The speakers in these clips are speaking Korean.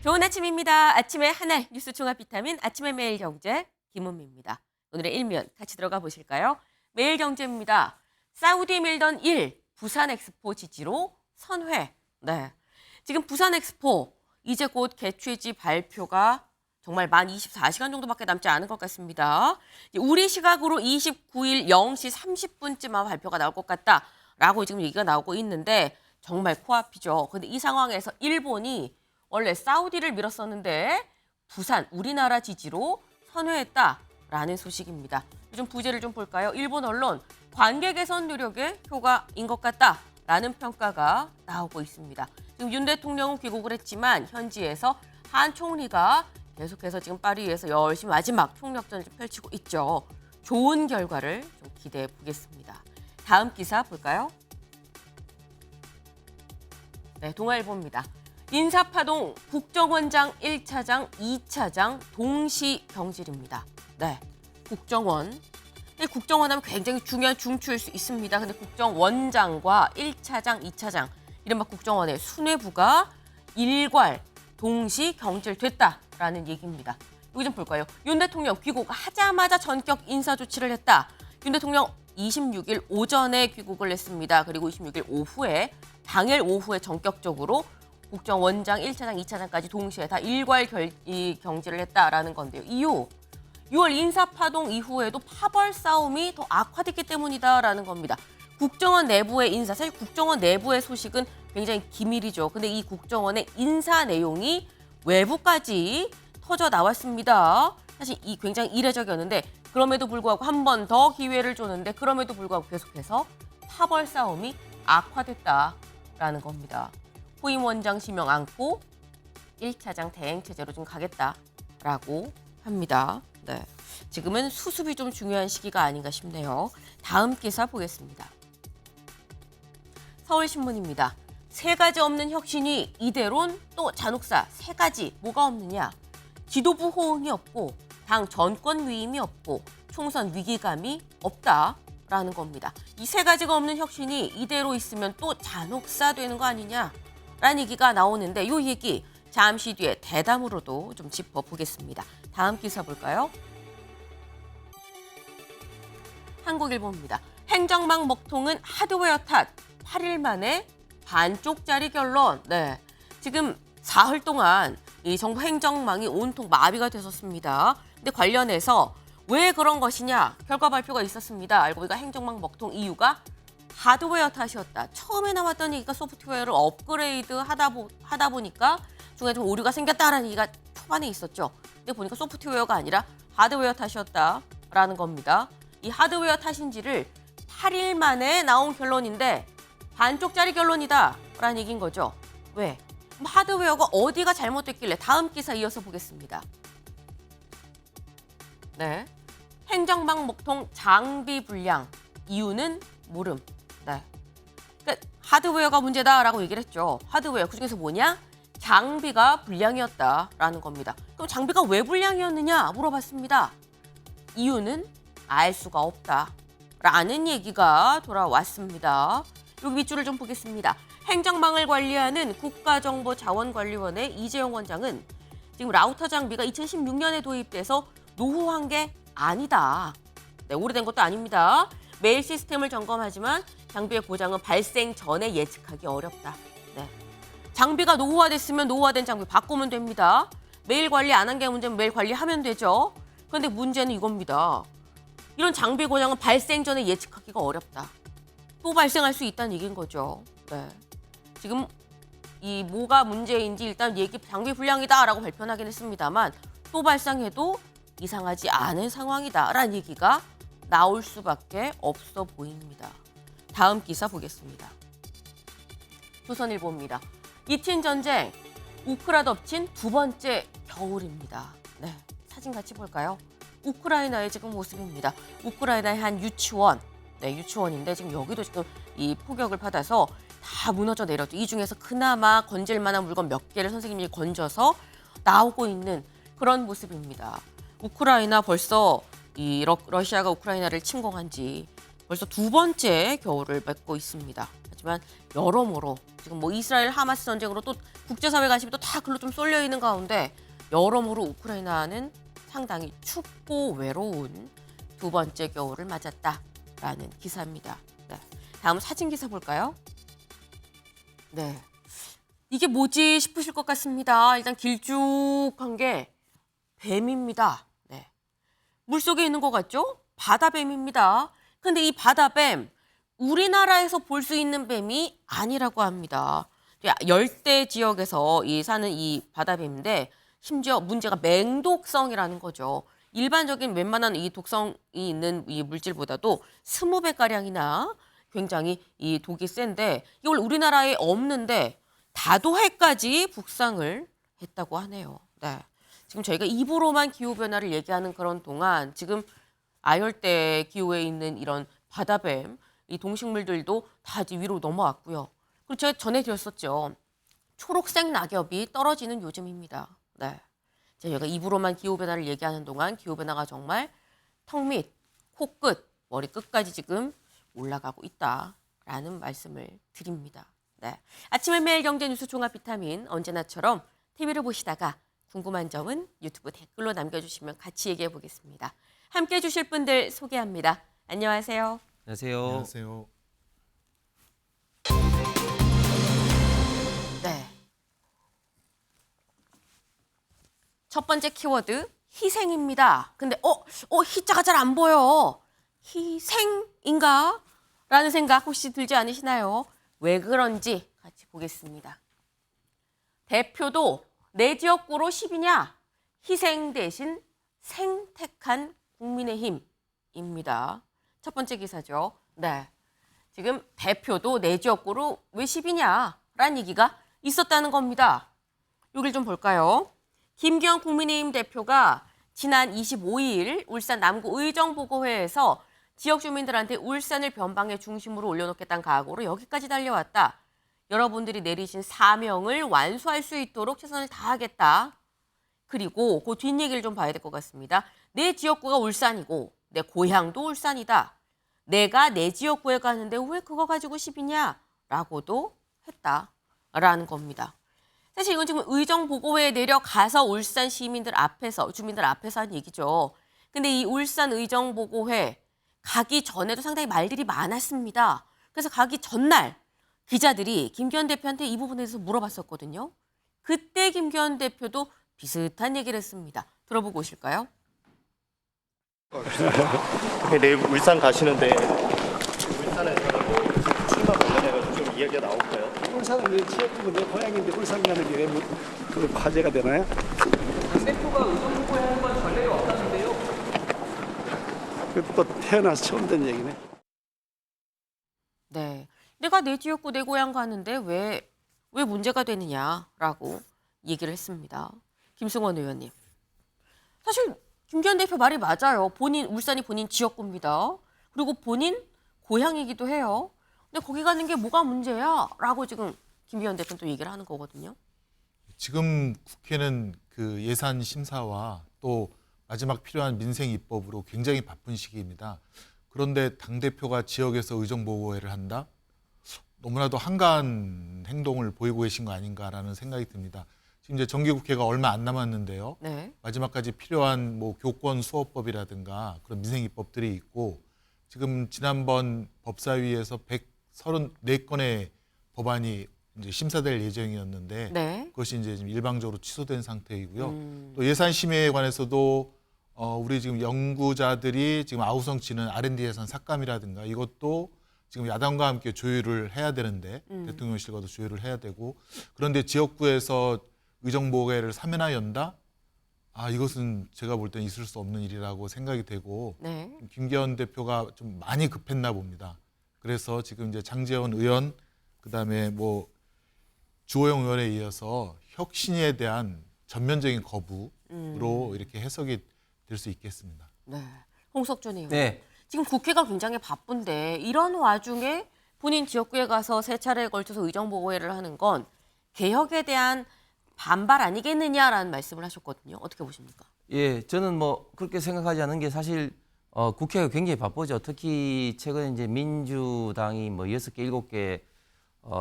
좋은 아침입니다. 아침에 하나 뉴스 종합 비타민 아침의 매일 경제 김은미입니다. 오늘의 일면 같이 들어가 보실까요? 매일 경제입니다. 사우디 밀던 1 부산 엑스포 지지로 선회. 네. 지금 부산 엑스포 이제 곧 개최지 발표가 정말 만 24시간 정도밖에 남지 않은 것 같습니다. 우리 시각으로 29일 0시 30분쯤 아마 발표가 나올 것 같다라고 지금 얘기가 나오고 있는데 정말 코앞이죠. 근데 이 상황에서 일본이 원래 사우디를 밀었었는데 부산 우리나라 지지로 선회했다라는 소식입니다. 요즘 부제를 좀 볼까요? 일본 언론 관계 개선 노력의 효과인 것 같다라는 평가가 나오고 있습니다. 지금 윤 대통령은 귀국을 했지만 현지에서 한 총리가 계속해서 지금 파리에서 열심히 마지막 총력전을 펼치고 있죠. 좋은 결과를 좀 기대해 보겠습니다. 다음 기사 볼까요? 네, 동아일보입니다. 인사파동 국정원장 1차장, 2차장 동시 경질입니다. 네, 국정원. 국정원 하면 굉장히 중요한 중추일 수 있습니다. 근데 국정원장과 1차장, 2차장, 이른바 국정원의 수뇌부가 일괄 동시 경질됐다라는 얘기입니다. 여기 좀 볼까요? 윤 대통령 귀국하자마자 전격 인사 조치를 했다. 윤 대통령 26일 오전에 귀국을 했습니다. 그리고 26일 오후에 당일 오후에 전격적으로 국정원장 1차장, 2차장까지 동시에 다 일괄 경질을 했다라는 건데요. 이유 6월 인사파동 이후에도 파벌 싸움이 더 악화됐기 때문이다라는 겁니다. 국정원 내부의 인사, 사실 국정원 내부의 소식은 굉장히 기밀이죠. 근데 이 국정원의 인사 내용이 외부까지 터져 나왔습니다. 사실 이 굉장히 이례적이었는데 그럼에도 불구하고 한 번 더 기회를 줬는데 그럼에도 불구하고 계속해서 파벌 싸움이 악화됐다라는 겁니다. 후임 원장 지명 않고 1차장 대행체제로 좀 가겠다라고 합니다. 네, 지금은 수습이 좀 중요한 시기가 아닌가 싶네요. 다음 기사 보겠습니다. 서울신문입니다. 세 가지 없는 혁신이 이대론 또 잔혹사 세 가지 뭐가 없느냐. 지도부 호응이 없고 당 전권 위임이 없고 총선 위기감이 없다라는 겁니다. 이 세 가지가 없는 혁신이 이대로 있으면 또 잔혹사 되는 거 아니냐라는 얘기가 나오는데 이 얘기 잠시 뒤에 대담으로도 좀 짚어보겠습니다. 다음 기사 볼까요? 한국일보입니다. 행정망 먹통은 하드웨어 탓 8일 만에 반쪽짜리 결론. 네, 지금 사흘 동안 이 정부 행정망이 온통 마비가 됐었습니다. 근데 관련해서 왜 그런 것이냐 결과 발표가 있었습니다. 알고 보니까 행정망 먹통 이유가 하드웨어 탓이었다. 처음에 나왔던 얘기가 소프트웨어를 업그레이드 하다 보니까 중간에 좀 오류가 생겼다라는 얘기가 초반에 있었죠. 근데 보니까 소프트웨어가 아니라 하드웨어 탓이었다라는 겁니다. 이 하드웨어 탓인지를 8일 만에 나온 결론인데 반쪽짜리 결론이다라는 얘기인 거죠. 왜? 하드웨어가 어디가 잘못됐길래 다음 기사 이어서 보겠습니다. 네, 행정망 먹통 장비 불량 이유는 모름. 네, 그러니까 하드웨어가 문제다라고 얘기를 했죠. 하드웨어 그중에서 뭐냐? 장비가 불량이었다라는 겁니다. 그럼 장비가 왜 불량이었느냐 물어봤습니다. 이유는 알 수가 없다라는 얘기가 돌아왔습니다. 여기 밑줄을 좀 보겠습니다. 행정망을 관리하는 국가정보자원관리원의 이재용 원장은 지금 라우터 장비가 2016년에 도입돼서 노후한 게 아니다. 네, 오래된 것도 아닙니다. 매일 시스템을 점검하지만 장비의 고장은 발생 전에 예측하기 어렵다. 네. 장비가 노후화됐으면 노후화된 장비 바꾸면 됩니다. 매일 관리 안 한 게 문제면 매일 관리하면 되죠. 그런데 문제는 이겁니다. 이런 장비 고장은 발생 전에 예측하기가 어렵다. 또 발생할 수 있다는 얘기인 거죠. 네. 지금 이 뭐가 문제인지 일단 장비 불량이다라고 발표는 하긴 했습니다만 또 발생해도 이상하지 않은 상황이다라는 얘기가 나올 수밖에 없어 보입니다. 다음 기사 보겠습니다. 조선일보입니다. 이틴 전쟁, 우크라 덮친 두 번째 겨울입니다. 네, 사진 같이 볼까요? 우크라이나의 지금 모습입니다. 우크라이나의 한 유치원, 네, 유치원인데 지금 여기도 지금 이 폭격을 받아서 다 무너져 내렸죠. 이 중에서 그나마 건질 만한 물건 몇 개를 선생님이 건져서 나오고 있는 그런 모습입니다. 우크라이나 벌써 러시아가 우크라이나를 침공한 지 벌써 두 번째 겨울을 맞고 있습니다. 있지만 여러모로 지금 뭐 이스라엘 하마스 전쟁으로 또 국제사회 관심이 또 다 글로 좀 쏠려 있는 가운데 여러모로 우크라이나는 상당히 춥고 외로운 두 번째 겨울을 맞았다라는 기사입니다. 네. 다음 사진 기사 볼까요? 네. 이게 뭐지 싶으실 것 같습니다. 일단 길쭉한 게 뱀입니다. 네. 물속에 있는 것 같죠? 바다뱀입니다. 근데 이 바다뱀 우리나라에서 볼 수 있는 뱀이 아니라고 합니다. 열대 지역에서 사는 이 바다뱀인데 심지어 문제가 맹독성이라는 거죠. 일반적인 웬만한 이 독성이 있는 이 물질보다도 20배가량이나 굉장히 이 독이 센데 이걸 우리나라에 없는데 다도해까지 북상을 했다고 하네요. 네. 지금 저희가 입으로만 기후변화를 얘기하는 그런 동안 지금 아열대 기후에 있는 이런 바다뱀, 이 동식물들도 다 이제 위로 넘어왔고요. 그리고 제가 전해드렸었죠. 초록색 낙엽이 떨어지는 요즘입니다. 네. 저희가 입으로만 기후변화를 얘기하는 동안 기후변화가 정말 턱 밑, 코끝, 머리끝까지 지금 올라가고 있다라는 말씀을 드립니다. 네. 아침의 매일 경제 뉴스 종합 비타민 언제나처럼 TV를 보시다가 궁금한 점은 유튜브 댓글로 남겨주시면 같이 얘기해 보겠습니다. 함께해 주실 분들 소개합니다. 안녕하세요. 안녕하세요. 안녕하세요. 네. 첫 번째 키워드 희생입니다. 근데 희자가 잘 안 보여. 희생인가? 라는 생각 혹시 들지 않으시나요? 왜 그런지 같이 보겠습니다. 대표도 내 지역구로 10이냐? 희생 대신 생택한 국민의힘입니다. 첫 번째 기사죠. 네. 지금 대표도 내 지역구로 왜 10이냐? 라는 얘기가 있었다는 겁니다. 여길 좀 볼까요? 김기현 국민의힘 대표가 지난 25일 울산 남구 의정보고회에서 지역 주민들한테 울산을 변방의 중심으로 올려놓겠다는 각오로 여기까지 달려왔다. 여러분들이 내리신 사명을 완수할 수 있도록 최선을 다하겠다. 그리고 그 뒷얘기를 좀 봐야 될 것 같습니다. 내 지역구가 울산이고 내 고향도 울산이다. 내가 내 지역구에 가는데 왜 그거 가지고 10이냐? 라고도 했다라는 겁니다. 사실 이건 지금 의정보고회에 내려가서 울산 시민들 앞에서, 주민들 앞에서 한 얘기죠. 근데 이 울산 의정보고회 가기 전에도 상당히 말들이 많았습니다. 그래서 가기 전날 기자들이 김기현 대표한테 이 부분에 대해서 물어봤었거든요. 그때 김기현 대표도 비슷한 얘기를 했습니다. 들어보고 오실까요? 내일 울산 가시는데 울산에서 출마 관련해서 좀 이야기가 나올까요? 울산은 내 지역구고 내 고향인데 울산 가는 게 왜 그 화제가 되나요? 대표가 의정부에 한 건 전례가 없다는데요. 그것도 태어나서 처음 된 얘기네. 네. 내가 내 지역구 내 고향 가는데 왜 문제가 되느냐라고 얘기를 했습니다. 김승원 의원님. 사실 김기현 대표 말이 맞아요. 울산이 본인 지역구입니다. 그리고 본인 고향이기도 해요. 근데 거기 가는 게 뭐가 문제야? 라고 지금 김기현 대표는 또 얘기를 하는 거거든요. 지금 국회는 그 예산 심사와 또 마지막 필요한 민생 입법으로 굉장히 바쁜 시기입니다. 그런데 당대표가 지역에서 의정보고회를 한다? 너무나도 한가한 행동을 보이고 계신 거 아닌가라는 생각이 듭니다. 지금 이제 정기국회가 얼마 안 남았는데요. 네. 마지막까지 필요한 뭐 교권 수호법이라든가 그런 민생 입법들이 있고 지금 지난번 법사위에서 134건의 법안이 이제 심사될 예정이었는데 네. 그것이 이제 지금 일방적으로 취소된 상태이고요. 또 예산 심의에 관해서도 우리 지금 연구자들이 지금 아우성 치는 R&D 예산 삭감이라든가 이것도 지금 야당과 함께 조율을 해야 되는데 대통령실과도 조율을 해야 되고 그런데 지역구에서 의정보고회를 3회나 연다? 이것은 제가 볼 때는 있을 수 없는 일이라고 생각이 되고 네. 김기현 대표가 좀 많이 급했나 봅니다. 그래서 지금 이제 장제원 의원 그다음에 뭐 주호영 의원에 이어서 혁신에 대한 전면적인 거부로 이렇게 해석이 될 수 있겠습니다. 네. 홍석준 의원. 네. 지금 국회가 굉장히 바쁜데 이런 와중에 본인 지역구에 가서 세 차례에 걸쳐서 의정보고회를 하는 건 개혁에 대한 반발 아니겠느냐라는 말씀을 하셨거든요. 어떻게 보십니까? 예, 저는 뭐 그렇게 생각하지 않은 게 사실 국회가 굉장히 바쁘죠. 특히 최근에 이제 민주당이 뭐 6개, 7개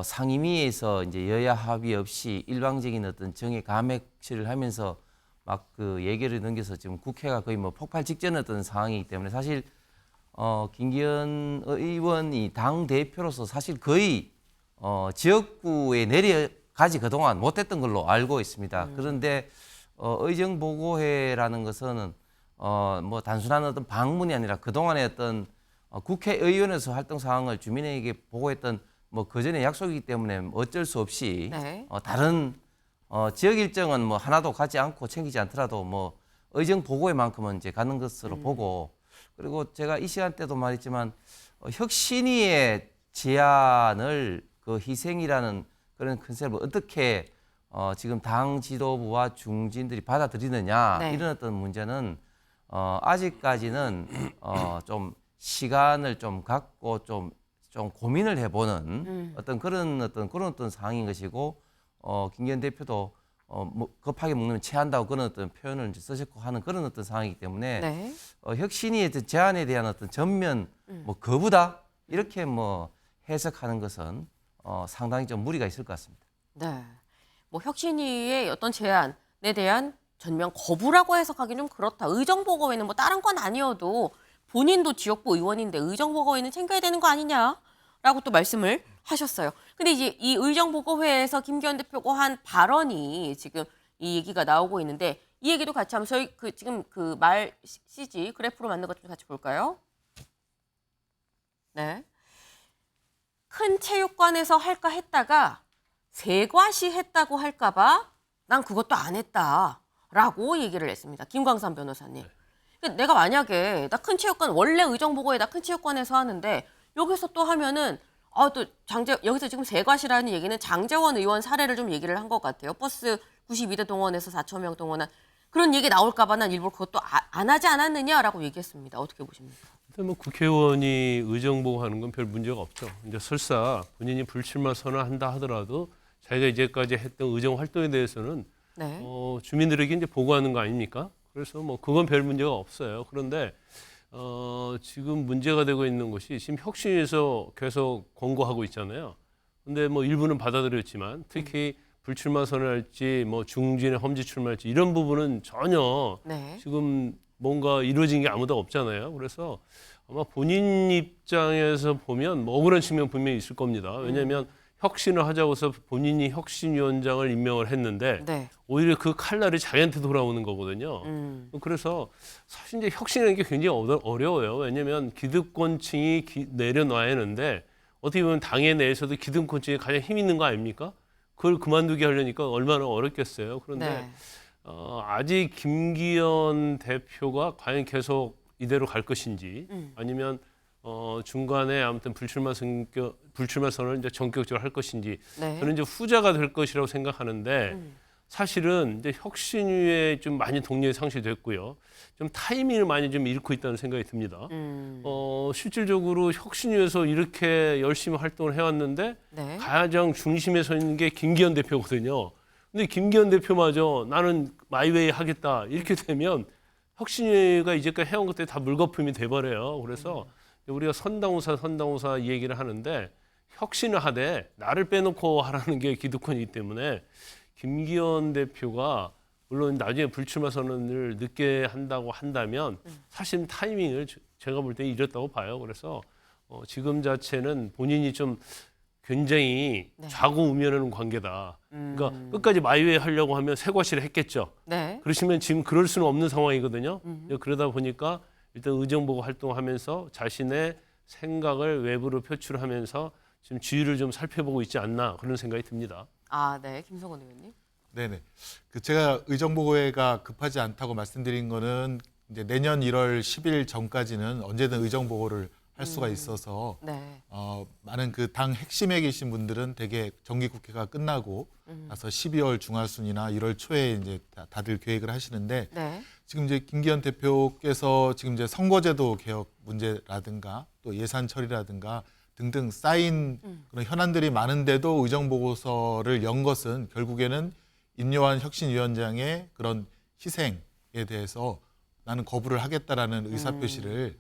상임위에서 이제 여야 합의 없이 일방적인 어떤 정의 감액치를 하면서 막 그 예결을 넘겨서 지금 국회가 거의 뭐 폭발 직전 어떤 상황이기 때문에 사실 김기현 의원이 당 대표로서 사실 거의 지역구에 내려가지 그동안 못했던 걸로 알고 있습니다. 그런데 의정보고회라는 것은 뭐 단순한 어떤 방문이 아니라 그동안의 어떤 국회의원에서 활동 상황을 주민에게 보고했던 뭐 그전의 약속이기 때문에 어쩔 수 없이 네. 다른 지역 일정은 뭐 하나도 가지 않고 챙기지 않더라도 뭐 의정 보고회만큼은 이제 가는 것으로 보고, 그리고 제가 이 시간 때도 말했지만 혁신위의 제안을 그 희생이라는 그런 컨셉을 어떻게 지금 당 지도부와 중진들이 받아들이느냐, 네. 이런 어떤 문제는 아직까지는 좀 시간을 좀 갖고 좀 고민을 해보는 그런 어떤 상황인 것이고, 김기현 대표도 뭐 급하게 먹으면 체한다고 그런 어떤 표현을 이제 쓰셨고 하는 그런 어떤 상황이기 때문에 네. 혁신위의 제안에 대한 어떤 전면 뭐 거부다 이렇게 뭐 해석하는 것은 상당히 좀 무리가 있을 것 같습니다. 네. 뭐 혁신위의 어떤 제안에 대한 전면 거부라고 해석하기 좀 그렇다. 의정보고회는 뭐 다른 건 아니어도 본인도 지역구 의원인데 의정보고회는 챙겨야 되는 거 아니냐라고 또 말씀을 하셨어요. 근데 이제 이 의정보고회에서 김기현 대표가 한 발언이 지금 이 얘기가 나오고 있는데, 이 얘기도 같이 하면 저희 지금 그 말 CG 그래프로 만든 것 좀 같이 볼까요? 네. 큰 체육관에서 할까 했다가 세과시 했다고 할까봐 난 그것도 안 했다라고 얘기를 했습니다. 김광삼 변호사님. 그러니까 내가 만약에 나 큰 체육관, 원래 의정보고회 나 큰 체육관에서 하는데 여기서 또 하면은 또 여기서 지금 세과시라는 얘기는 장제원 의원 사례를 좀 얘기를 한 것 같아요. 버스 92대 동원해서 4천 명 동원한 그런 얘기 나올까봐 난 일부러 그것도 안 하지 않았느냐라고 얘기했습니다. 어떻게 보십니까? 근데 뭐 국회의원이 의정보고하는 건 별 문제가 없죠. 이제 설사 본인이 불출마 선언한다 하더라도 자기가 이제까지 했던 의정 활동에 대해서는 네. 주민들에게 이제 보고하는 거 아닙니까? 그래서 뭐 그건 별 문제가 없어요. 그런데 지금 문제가 되고 있는 것이 지금 혁신에서 계속 권고하고 있잖아요. 근데 뭐 일부는 받아들였지만 특히 불출마 선언할지 뭐 중진의 험지 출마할지 이런 부분은 전혀 네. 지금 뭔가 이루어진 게 아무도 없잖아요. 그래서 아마 본인 입장에서 보면 뭐 억울한 측면 분명히 있을 겁니다. 왜냐하면 혁신을 하자고 해서 본인이 혁신위원장을 임명을 했는데 네. 오히려 그 칼날이 자기한테 돌아오는 거거든요. 그래서 사실 이제 혁신이라는 게 굉장히 어려워요. 왜냐하면 기득권층이 내려놔야 하는데 어떻게 보면 당의 내에서도 기득권층이 가장 힘 있는 거 아닙니까? 그걸 그만두게 하려니까 얼마나 어렵겠어요. 그런데 네. 아직 김기현 대표가 과연 계속 이대로 갈 것인지 아니면 중간에 아무튼 불출마 선언을 이제 전격적으로 할 것인지 네. 저는 이제 후자가 될 것이라고 생각하는데 사실은 이제 혁신위에 좀 많이 동력이 상실됐고요. 좀 타이밍을 많이 좀 잃고 있다는 생각이 듭니다. 실질적으로 혁신위에서 이렇게 열심히 활동을 해왔는데 네. 가장 중심에 서 있는 게 김기현 대표거든요. 근데 김기현 대표마저 나는 마이웨이 하겠다 이렇게 되면 혁신위가 이제까지 해온 것들이 다 물거품이 돼버려요. 그래서 우리가 선당우사 이 얘기를 하는데 혁신을 하되 나를 빼놓고 하라는 게 기득권이기 때문에 김기현 대표가 물론 나중에 불출마 선언을 늦게 한다고 한다면 사실 타이밍을 제가 볼 때 잃었다고 봐요. 그래서 지금 자체는 본인이 좀 굉장히 네. 좌고우면하는 관계다. 그러니까 끝까지 마이웨이 하려고 하면 새과시를 했겠죠. 네. 그러시면 지금 그럴 수는 없는 상황이거든요. 그러다 보니까 일단 의정보고 활동하면서 자신의 생각을 외부로 표출하면서 지금 주위를 좀 살펴보고 있지 않나 그런 생각이 듭니다. 네. 김성원 의원님. 네네. 제가 의정보고회가 급하지 않다고 말씀드린 거는 이제 내년 1월 10일 전까지는 언제든 의정보고를 할 수가 있어서 네. 많은 그 당 핵심에 계신 분들은 대개 정기국회가 끝나고 나서 12월 중하순이나 1월 초에 이제 다들 계획을 하시는데 네. 지금 이제 김기현 대표께서 지금 이제 선거제도 개혁 문제라든가 또 예산 처리라든가 등등 쌓인 그런 현안들이 많은데도 의정보고서를 연 것은 결국에는 인요한 혁신위원장의 그런 희생에 대해서 나는 거부를 하겠다라는 의사표시를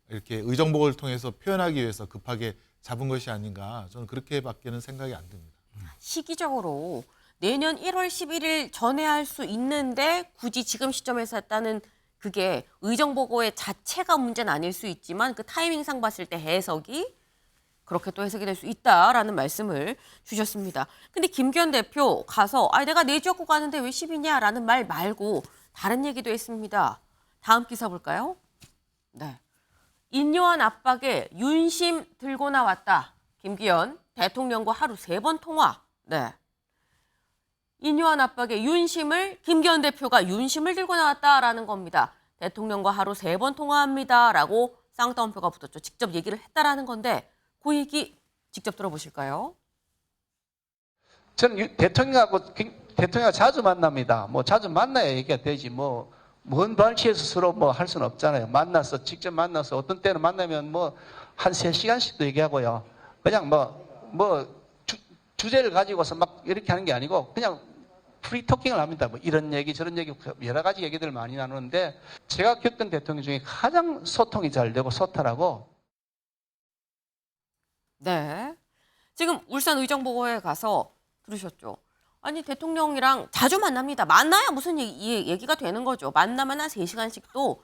이렇게 의정보고를 통해서 표현하기 위해서 급하게 잡은 것이 아닌가 저는 그렇게밖에는 생각이 안 듭니다. 시기적으로 내년 1월 11일 전에 할 수 있는데 굳이 지금 시점에서 했다는 그게 의정보고의 자체가 문제는 아닐 수 있지만 그 타이밍상 봤을 때 해석이 그렇게 또 해석이 될 수 있다라는 말씀을 주셨습니다. 근데 김기현 대표 가서 내가 내 지역구 가는데 왜 10이냐라는 말 말고 다른 얘기도 했습니다. 다음 기사 볼까요? 네. 인요한 압박에 윤심 들고 나왔다. 김기현 대통령과 하루 3번 통화. 네. 인요한 압박에 김기현 대표가 윤심을 들고 나왔다라는 겁니다. 대통령과 하루 3번 통화합니다라고 쌍따옴표가 붙었죠. 직접 얘기를 했다라는 건데 그 얘기 직접 들어보실까요? 저는 대통령하고 자주 만납니다. 뭐 자주 만나야 얘기가 되지 먼 발치에서 서로 할 수는 없잖아요. 직접 만나서 어떤 때는 만나면 한 3시간씩도 얘기하고요. 그냥 주제를 가지고서 막 이렇게 하는 게 아니고 그냥 프리토킹을 합니다. 이런 얘기 저런 얘기 여러 가지 얘기들을 많이 나누는데 제가 겪은 대통령 중에 가장 소통이 잘 되고 소탈하고. 네. 지금 울산 의정보고에 가서 들으셨죠? 아니 대통령이랑 자주 만납니다. 만나야 무슨 얘기가 되는 거죠. 만나면 한 3시간씩도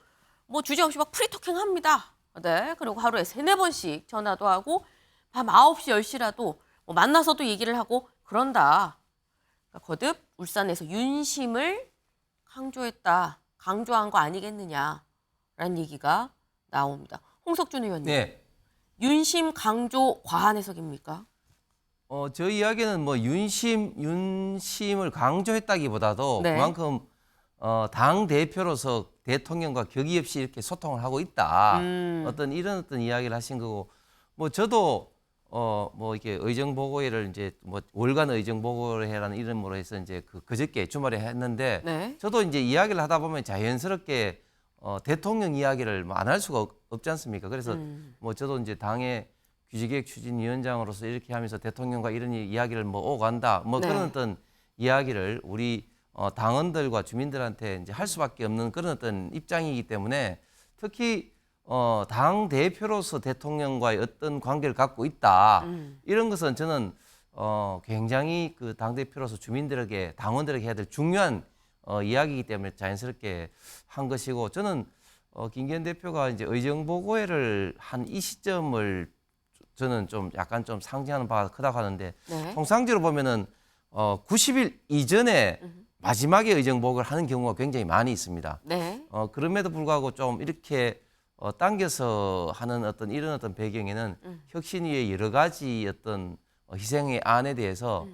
주제 없이 막 프리토킹 합니다. 네. 그리고 하루에 3-4번씩 전화도 하고 밤 9시, 10시라도 만나서도 얘기를 하고 그런다. 그러니까 거듭 울산에서 윤심을 강조한 거 아니겠느냐라는 얘기가 나옵니다. 홍석준 의원님. 네. 윤심 강조 과한 해석입니까? 저희 이야기는 윤심을 강조했다기보다도 네. 그만큼 당 대표로서 대통령과 격의 없이 이렇게 소통을 하고 있다. 어떤 이야기를 하신 거고, 저도 이렇게 의정보고회를 이제 월간 의정보고회라는 이름으로 해서 이제 그저께 주말에 했는데, 네. 저도 이제 이야기를 하다 보면 자연스럽게 대통령 이야기를 안 할 수가 없지 않습니까? 그래서 저도 이제 당의 규제개혁 추진위원장으로서 이렇게 하면서 대통령과 이런 이야기를 오간다, 네. 그런 어떤 이야기를 우리 당원들과 주민들한테 이제 할 수밖에 없는 그런 어떤 입장이기 때문에 특히 당 대표로서 대통령과의 어떤 관계를 갖고 있다, 이런 것은 저는 굉장히 그 당 대표로서 주민들에게 당원들에게 해야 될 중요한 이야기이기 때문에 자연스럽게 한 것이고, 저는 김기현 대표가 이제 의정보고회를 한 이 시점을 저는 좀 약간 좀 상징하는 바가 크다고 하는데, 네. 통상적으로 보면은 90일 이전에 마지막에 의정보고를 하는 경우가 굉장히 많이 있습니다. 네. 그럼에도 불구하고 좀 이렇게 당겨서 하는 이런 배경에는 혁신위의 여러 가지 어떤 희생의 안에 대해서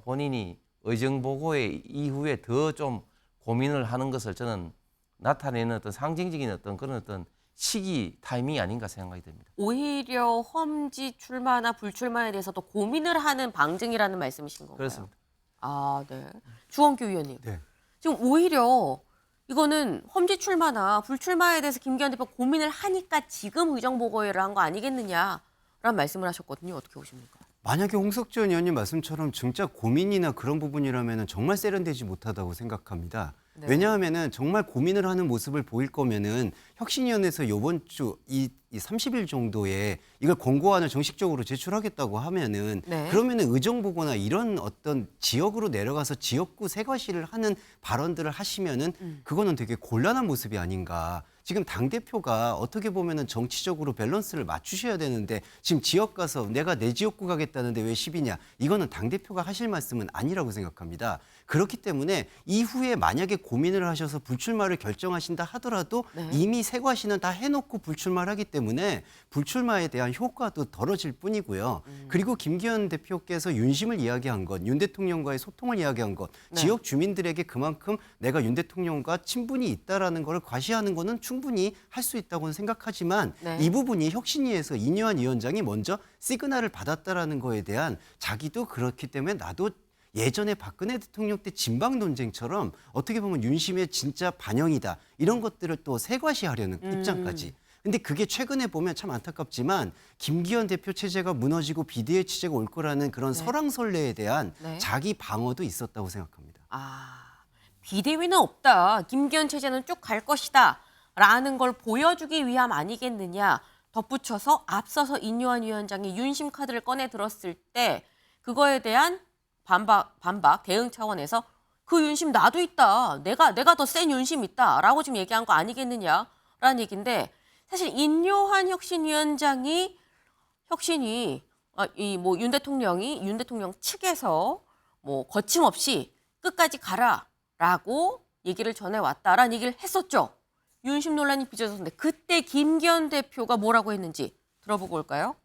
본인이 의정보고회 이후에 더 좀 고민을 하는 것을 저는 나타내는 어떤 상징적인 그런 시기 타이밍이 아닌가 생각이 듭니다. 오히려 험지 출마나 불출마에 대해서도 고민을 하는 방증이라는 말씀이신 건가요? 그렇습니다. 아, 네. 주원규 의원님. 네. 지금 오히려 이거는 험지 출마나 불출마에 대해서 김기현 대표 고민을 하니까 지금 의정보고회를 한 거 아니겠느냐라는 말씀을 하셨거든요. 어떻게 보십니까? 만약에 홍석준 의원님 말씀처럼 진짜 고민이나 그런 부분이라면 정말 세련되지 못하다고 생각합니다. 네. 왜냐하면은 정말 고민을 하는 모습을 보일 거면은 혁신위원회에서 이번 주 이 30일 정도에 이걸 권고안을 정식적으로 제출하겠다고 하면은 네. 그러면은 의정보고나 이런 어떤 지역으로 내려가서 지역구 세과시를 하는 발언들을 하시면은 그거는 되게 곤란한 모습이 아닌가. 지금 당대표가 어떻게 보면은 정치적으로 밸런스를 맞추셔야 되는데 지금 지역 가서 내가 내 지역구 가겠다는데 왜 10이냐. 이거는 당대표가 하실 말씀은 아니라고 생각합니다. 그렇기 때문에 이후에 만약에 고민을 하셔서 불출마를 결정하신다 하더라도 네. 이미 세과시는 다 해놓고 불출마를 하기 때문에 불출마에 대한 효과도 덜어질 뿐이고요. 그리고 김기현 대표께서 윤심을 이야기한 것, 윤 대통령과의 소통을 이야기한 것, 네. 지역 주민들에게 그만큼 내가 윤 대통령과 친분이 있다라는 걸 과시하는 거는 충분히 할 수 있다고는 생각하지만 네. 이 부분이 혁신위에서 인요한 위원장이 먼저 시그널을 받았다라는 거에 대한 자기도 그렇기 때문에 나도 예전에 박근혜 대통령 때 진방 논쟁처럼 어떻게 보면 윤심의 진짜 반영이다. 이런 것들을 또 세과시하려는 입장까지. 근데 그게 최근에 보면 참 안타깝지만 김기현 대표 체제가 무너지고 비대위 체제가 올 거라는 그런 설왕설래에 대한 네. 자기 방어도 있었다고 생각합니다. 비대위는 없다. 김기현 체제는 쭉 갈 것이다. 라는 걸 보여주기 위함 아니겠느냐. 덧붙여서 앞서서 인요한 위원장이 윤심 카드를 꺼내 들었을 때 그거에 대한 반박 대응 차원에서 그 윤심 나도 있다. 내가 더 센 윤심 있다라고 지금 얘기한 거 아니겠느냐라는 얘기인데 사실 인요한 혁신위 혁신이 윤 대통령 측에서 뭐 거침없이 끝까지 가라라고 얘기를 전해왔다라는 얘기를 했었죠. 윤심 논란이 빚어졌는데 그때 김기현 대표가 뭐라고 했는지 들어보고 올까요?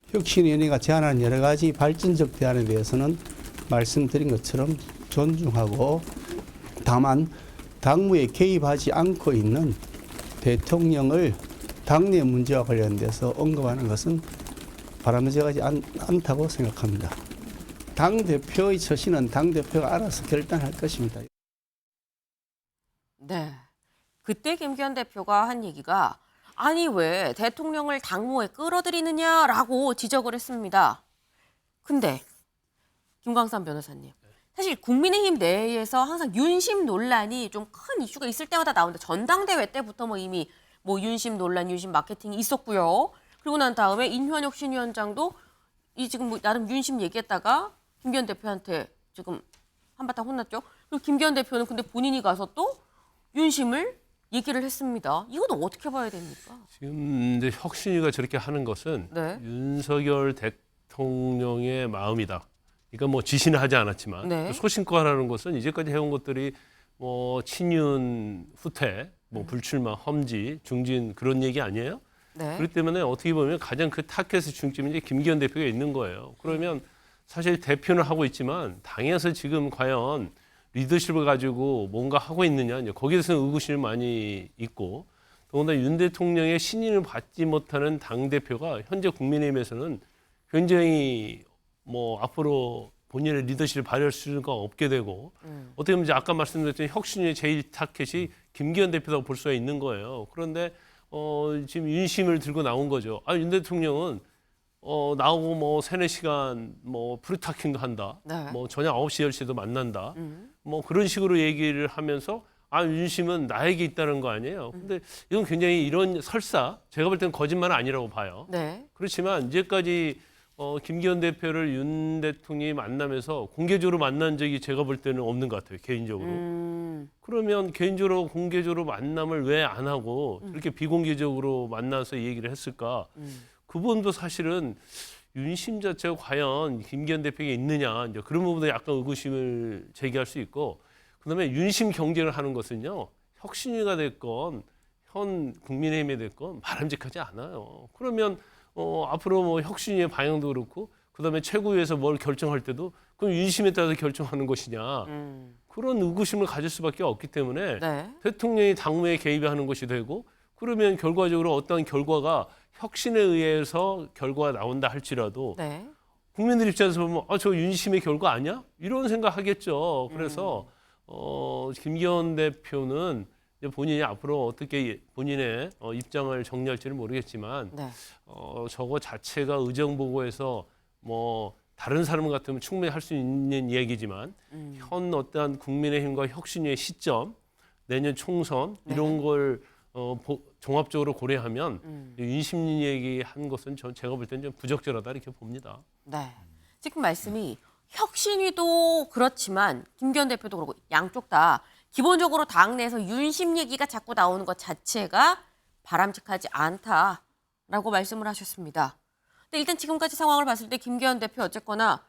혁신위원회가 제안한 여러 가지 발전적 대안에 대해서는 말씀드린 것처럼 존중하고 다만 당무에 개입하지 않고 있는 대통령을 당내 문제와 관련돼서 언급하는 것은 바람직하지 않다고 생각합니다. 당대표의 처신은 당대표가 알아서 결단할 것입니다. 네. 그때 김기현 대표가 한 얘기가 아니 왜 대통령을 당무에 끌어들이느냐라고 지적을 했습니다. 근데 김광삼 변호사님. 사실 국민의힘 내에서 항상 윤심 논란이 좀 큰 이슈가 있을 때마다 나오는데 전당대회 때부터 이미 윤심 논란, 윤심 마케팅이 있었고요. 그리고 난 다음에 인요한 혁신위원장도 지금 나름 윤심 얘기했다가 김기현 대표한테 지금 한바탕 혼났죠. 그리고 김기현 대표는 근데 본인이 가서 또 윤심을 얘기를 했습니다. 이건 어떻게 봐야 됩니까? 지금 이제 혁신위가 저렇게 하는 것은 네. 윤석열 대통령의 마음이다. 그러니까 지시는 하지 않았지만 네. 소신껏 하라는 것은 이제까지 해온 것들이 친윤 후퇴, 불출마, 험지, 중진 그런 얘기 아니에요? 네. 그렇기 때문에 어떻게 보면 가장 그 타켓의 중점이 이제 김기현 대표가 있는 거예요. 그러면 사실 대표는 하고 있지만 당에서 지금 과연 리더십을 가지고 뭔가 하고 있느냐 이제 거기에서 의구심이 많이 있고 더군다나 윤 대통령의 신임을 받지 못하는 당 대표가 현재 국민의힘에서는 굉장히 앞으로 본인의 리더십을 발휘할 수가 없게 되고 어떻게 보면 이제 아까 말씀드렸던 혁신의 제일 타켓이 김기현 대표라고 볼 수가 있는 거예요. 그런데 지금 윤심을 들고 나온 거죠. 윤 대통령은 나오고 3-4시간 프리타킹도 한다. 네. 저녁 9시, 10시도 만난다. 그런 식으로 얘기를 하면서 윤심은 나에게 있다는 거 아니에요. 근데 이건 굉장히 이런 설사, 제가 볼 때는 거짓말은 아니라고 봐요. 네. 그렇지만 이제까지 김기현 대표를 윤 대통령이 만나면서 공개적으로 만난 적이 제가 볼 때는 없는 것 같아요. 개인적으로. 그러면 개인적으로 공개적으로 만남을 왜 안 하고 이렇게 비공개적으로 만나서 얘기를 했을까? 그분도 사실은 윤심 자체가 과연 김기현 대표에게 있느냐 이제 그런 부분도 약간 의구심을 제기할 수 있고 그다음에 윤심 경쟁을 하는 것은요 혁신위가 됐건 현 국민의힘이 됐건 바람직하지 않아요. 그러면 앞으로 혁신위의 방향도 그렇고 그다음에 최고위에서 뭘 결정할 때도 그럼 윤심에 따라서 결정하는 것이냐 그런 의구심을 가질 수밖에 없기 때문에 네. 대통령이 당무에 개입하는 것이 되고 그러면 결과적으로 어떤 결과가 혁신에 의해서 결과가 나온다 할지라도 네. 국민들 입장에서 보면 저 윤심의 결과 아니야? 이런 생각하겠죠. 그래서 김기현 대표는 이제 본인이 앞으로 어떻게 본인의 입장을 정리할지는 모르겠지만 네. 저거 자체가 의정보고에서 다른 사람 같으면 충분히 할 수 있는 이야기지만 현 어떠한 국민의힘과 혁신의 시점, 내년 총선 이런 걸 종합적으로 고려하면 윤심 얘기한 것은 제가 볼 때는 좀 부적절하다 이렇게 봅니다. 네. 지금 말씀이 혁신위도 그렇지만 김기현 대표도 그렇고 양쪽 다 기본적으로 당내에서 윤심 얘기가 자꾸 나오는 것 자체가 바람직하지 않다라고 말씀을 하셨습니다. 근데 일단 지금까지 상황을 봤을 때 김기현 대표 어쨌거나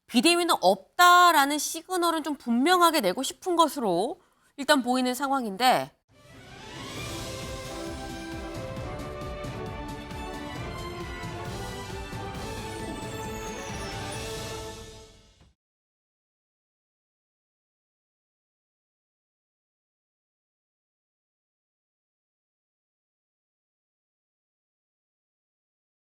비대위는 없다라는 시그널은 좀 분명하게 내고 싶은 것으로 일단 보이는 상황인데